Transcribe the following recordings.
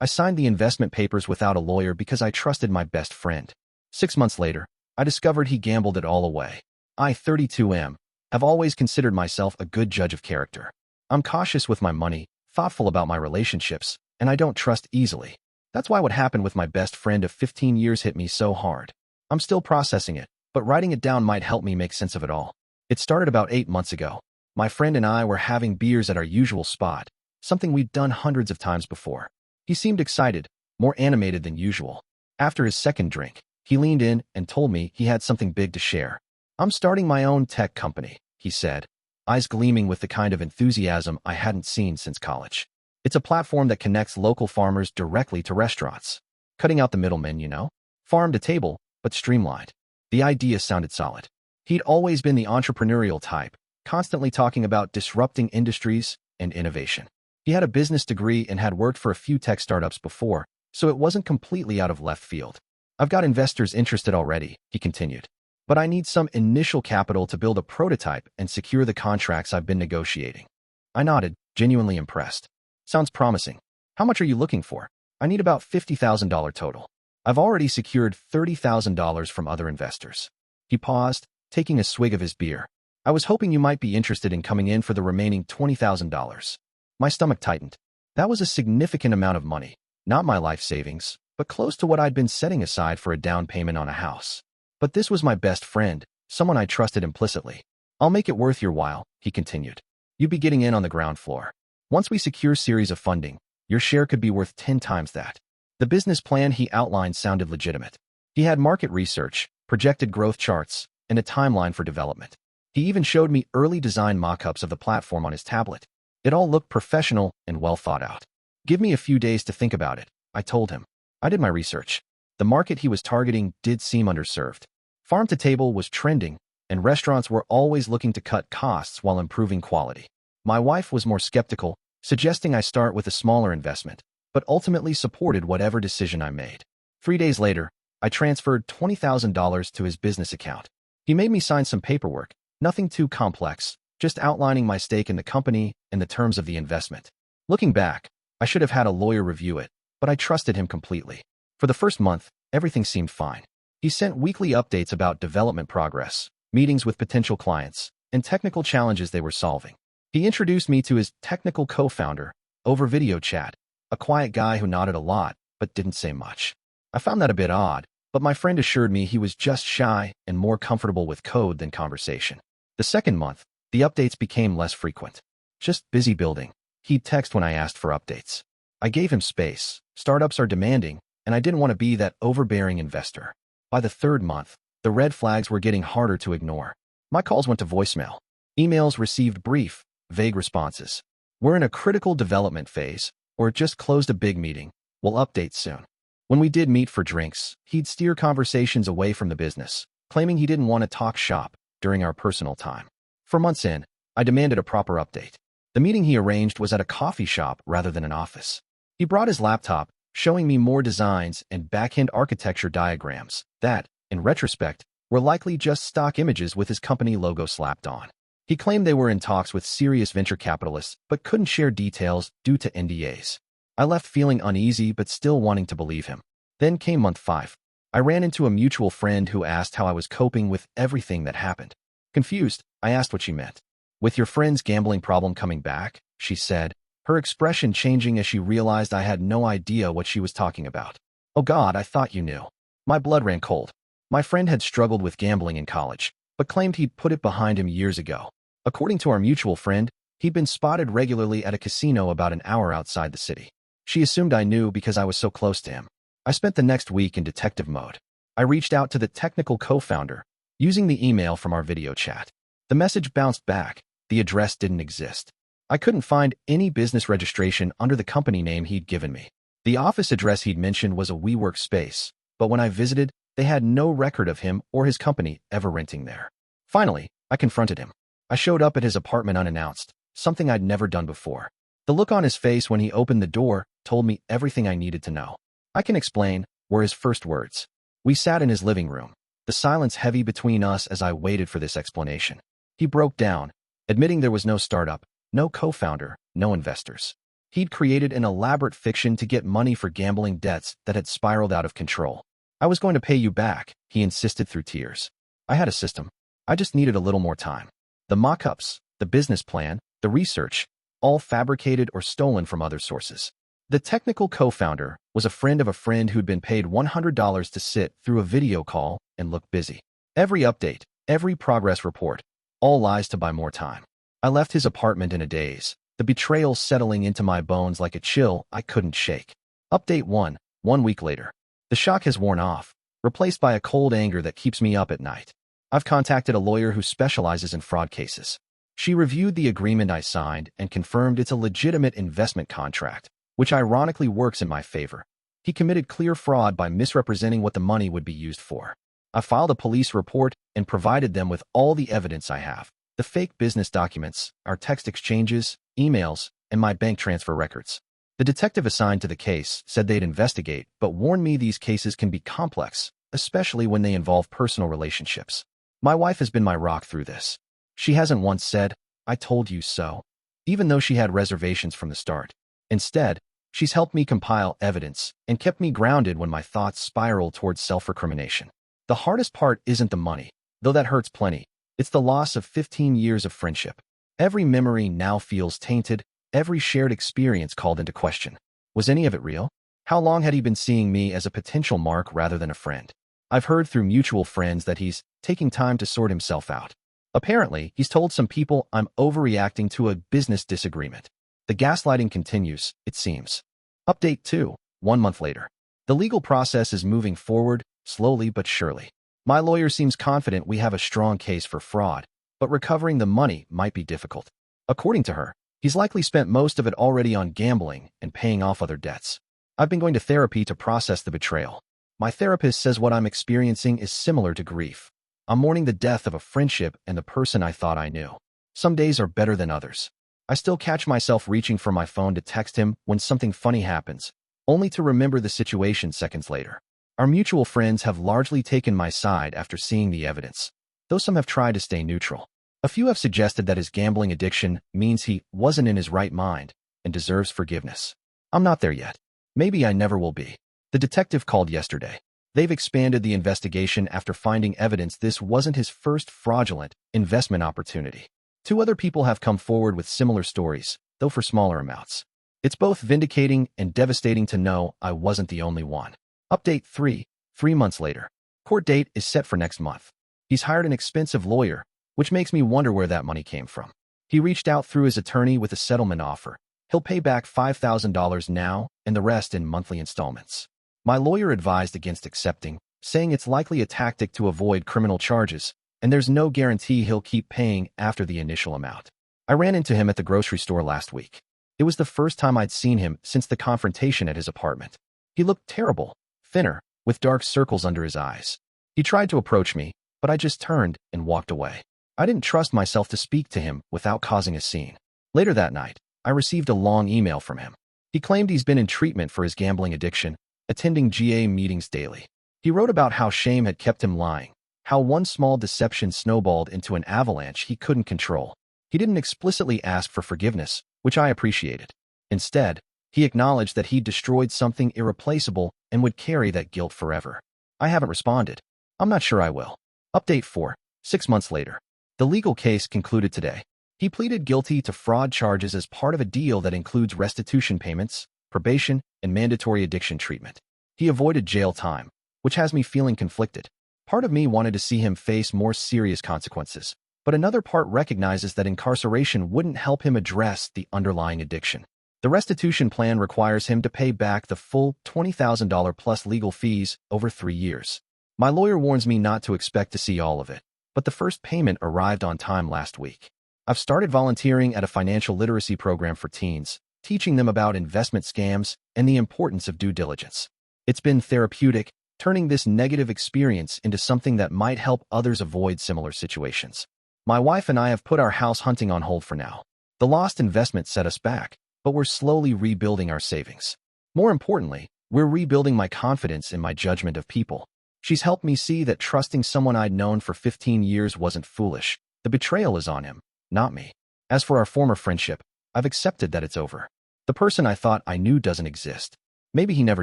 I signed the investment papers without a lawyer because I trusted my best friend. 6 months later, I discovered he gambled it all away. I, 32 have always considered myself a good judge of character. I'm cautious with my money, thoughtful about my relationships, and I don't trust easily. That's why what happened with my best friend of 15 years hit me so hard. I'm still processing it, but writing it down might help me make sense of it all. It started about 8 months ago. My friend and I were having beers at our usual spot, something we'd done hundreds of times before. He seemed excited, more animated than usual. After his second drink, he leaned in and told me he had something big to share. "I'm starting my own tech company," he said, eyes gleaming with the kind of enthusiasm I hadn't seen since college. "It's a platform that connects local farmers directly to restaurants. Cutting out the middlemen, farm to table, but streamlined." The idea sounded solid. He'd always been the entrepreneurial type, constantly talking about disrupting industries and innovation. He had a business degree and had worked for a few tech startups before, so it wasn't completely out of left field. "I've got investors interested already," he continued, "but I need some initial capital to build a prototype and secure the contracts I've been negotiating." I nodded, genuinely impressed. "Sounds promising. How much are you looking for?" "I need about $50,000 total. I've already secured $30,000 from other investors." He paused, taking a swig of his beer. "I was hoping you might be interested in coming in for the remaining $20,000. My stomach tightened. That was a significant amount of money, not my life savings, but close to what I'd been setting aside for a down payment on a house. But this was my best friend, someone I trusted implicitly. "I'll make it worth your while," he continued. "You'd be getting in on the ground floor. Once we secure series of funding, your share could be worth 10 times that." The business plan he outlined sounded legitimate. He had market research, projected growth charts, and a timeline for development. He even showed me early design mock-ups of the platform on his tablet. It all looked professional and well thought out. "Give me a few days to think about it," I told him. I did my research. The market he was targeting did seem underserved. Farm to table was trending, and restaurants were always looking to cut costs while improving quality. My wife was more skeptical, suggesting I start with a smaller investment, but ultimately supported whatever decision I made. 3 days later, I transferred $20,000 to his business account. He made me sign some paperwork, nothing too complex, just outlining my stake in the company and the terms of the investment. Looking back, I should have had a lawyer review it, but I trusted him completely. For the first month, everything seemed fine. He sent weekly updates about development progress, meetings with potential clients, and technical challenges they were solving. He introduced me to his technical co-founder over video chat, a quiet guy who nodded a lot but didn't say much. I found that a bit odd, but my friend assured me he was just shy and more comfortable with code than conversation. The second month, the updates became less frequent. "Just busy building," he'd text when I asked for updates. I gave him space. Startups are demanding, and I didn't want to be that overbearing investor. By the third month, the red flags were getting harder to ignore. My calls went to voicemail. Emails received brief, vague responses. "We're in a critical development phase," or "just closed a big meeting. We'll update soon." When we did meet for drinks, he'd steer conversations away from the business, claiming he didn't want to talk shop during our personal time. For months in, I demanded a proper update. The meeting he arranged was at a coffee shop rather than an office. He brought his laptop, showing me more designs and back-end architecture diagrams that, in retrospect, were likely just stock images with his company logo slapped on. He claimed they were in talks with serious venture capitalists but couldn't share details due to NDAs. I left feeling uneasy but still wanting to believe him. Then came month 5. I ran into a mutual friend who asked how I was coping with everything that happened. Confused, I asked what she meant. "With your friend's gambling problem coming back," she said, her expression changing as she realized I had no idea what she was talking about. "Oh God, I thought you knew." My blood ran cold. My friend had struggled with gambling in college, but claimed he'd put it behind him years ago. According to our mutual friend, he'd been spotted regularly at a casino about an hour outside the city. She assumed I knew because I was so close to him. I spent the next week in detective mode. I reached out to the technical co-founder, using the email from our video chat. The message bounced back. The address didn't exist. I couldn't find any business registration under the company name he'd given me. The office address he'd mentioned was a WeWork space, but when I visited, they had no record of him or his company ever renting there. Finally, I confronted him. I showed up at his apartment unannounced, something I'd never done before. The look on his face when he opened the door told me everything I needed to know. "I can explain," were his first words. We sat in his living room, the silence heavy between us as I waited for this explanation. He broke down, admitting there was no startup, no co-founder, no investors. He'd created an elaborate fiction to get money for gambling debts that had spiraled out of control. "I was going to pay you back," he insisted through tears. "I had a system. I just needed a little more time." The mock-ups, the business plan, the research, all fabricated or stolen from other sources. The technical co-founder was a friend of a friend who'd been paid $100 to sit through a video call and look busy. Every update, every progress report, all lies to buy more time. I left his apartment in a daze, the betrayal settling into my bones like a chill I couldn't shake. Update 1, 1 week later. The shock has worn off, replaced by a cold anger that keeps me up at night. I've contacted a lawyer who specializes in fraud cases. She reviewed the agreement I signed and confirmed it's a legitimate investment contract, which ironically works in my favor. He committed clear fraud by misrepresenting what the money would be used for. I filed a police report and provided them with all the evidence I have: the fake business documents, our text exchanges, emails, and my bank transfer records. The detective assigned to the case said they'd investigate, but warned me these cases can be complex, especially when they involve personal relationships. My wife has been my rock through this. She hasn't once said, "I told you so," even though she had reservations from the start. Instead, she's helped me compile evidence and kept me grounded when my thoughts spiral towards self-recrimination. The hardest part isn't the money, though that hurts plenty. It's the loss of 15 years of friendship. Every memory now feels tainted, every shared experience called into question. Was any of it real? How long had he been seeing me as a potential mark rather than a friend? I've heard through mutual friends that he's taking time to sort himself out. Apparently, he's told some people I'm overreacting to a business disagreement. The gaslighting continues, it seems. Update 2, 1 month later. The legal process is moving forward, slowly but surely. My lawyer seems confident we have a strong case for fraud, but recovering the money might be difficult. According to her, he's likely spent most of it already on gambling and paying off other debts. I've been going to therapy to process the betrayal. My therapist says what I'm experiencing is similar to grief. I'm mourning the death of a friendship and the person I thought I knew. Some days are better than others. I still catch myself reaching for my phone to text him when something funny happens, only to remember the situation seconds later. Our mutual friends have largely taken my side after seeing the evidence, though some have tried to stay neutral. A few have suggested that his gambling addiction means he wasn't in his right mind and deserves forgiveness. I'm not there yet. Maybe I never will be. The detective called yesterday. They've expanded the investigation after finding evidence this wasn't his first fraudulent investment opportunity. 2 other people have come forward with similar stories, though for smaller amounts. It's both vindicating and devastating to know I wasn't the only one. Update 3, 3 months later. Court date is set for next month. He's hired an expensive lawyer, which makes me wonder where that money came from. He reached out through his attorney with a settlement offer. He'll pay back $5,000 now and the rest in monthly installments. My lawyer advised against accepting, saying it's likely a tactic to avoid criminal charges, and there's no guarantee he'll keep paying after the initial amount. I ran into him at the grocery store last week. It was the first time I'd seen him since the confrontation at his apartment. He looked terrible, thinner, with dark circles under his eyes. He tried to approach me, but I just turned and walked away. I didn't trust myself to speak to him without causing a scene. Later that night, I received a long email from him. He claimed he's been in treatment for his gambling addiction, attending GA meetings daily. He wrote about how shame had kept him lying, how one small deception snowballed into an avalanche he couldn't control. He didn't explicitly ask for forgiveness, which I appreciated. Instead, he acknowledged that he'd destroyed something irreplaceable and would carry that guilt forever. I haven't responded. I'm not sure I will. Update 4, 6 months later. The legal case concluded today. He pleaded guilty to fraud charges as part of a deal that includes restitution payments, probation, and mandatory addiction treatment. He avoided jail time, which has me feeling conflicted. Part of me wanted to see him face more serious consequences, but another part recognizes that incarceration wouldn't help him address the underlying addiction. The restitution plan requires him to pay back the full $20,000 plus legal fees over 3 years. My lawyer warns me not to expect to see all of it, but the first payment arrived on time last week. I've started volunteering at a financial literacy program for teens, teaching them about investment scams and the importance of due diligence. It's been therapeutic, turning this negative experience into something that might help others avoid similar situations. My wife and I have put our house hunting on hold for now. The lost investment set us back, but we're slowly rebuilding our savings. More importantly, we're rebuilding my confidence in my judgment of people. She's helped me see that trusting someone I'd known for 15 years wasn't foolish. The betrayal is on him, not me. As for our former friendship, I've accepted that it's over. The person I thought I knew doesn't exist. Maybe he never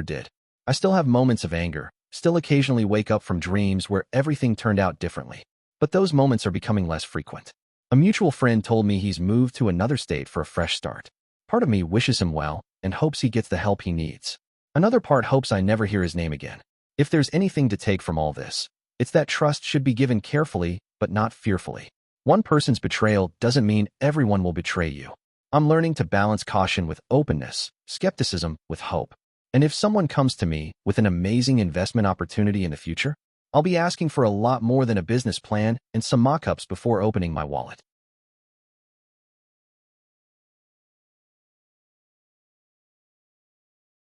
did. I still have moments of anger, still occasionally wake up from dreams where everything turned out differently. But those moments are becoming less frequent. A mutual friend told me he's moved to another state for a fresh start. Part of me wishes him well and hopes he gets the help he needs. Another part hopes I never hear his name again. If there's anything to take from all this, it's that trust should be given carefully, but not fearfully. One person's betrayal doesn't mean everyone will betray you. I'm learning to balance caution with openness, skepticism with hope. And if someone comes to me with an amazing investment opportunity in the future, I'll be asking for a lot more than a business plan and some mock-ups before opening my wallet.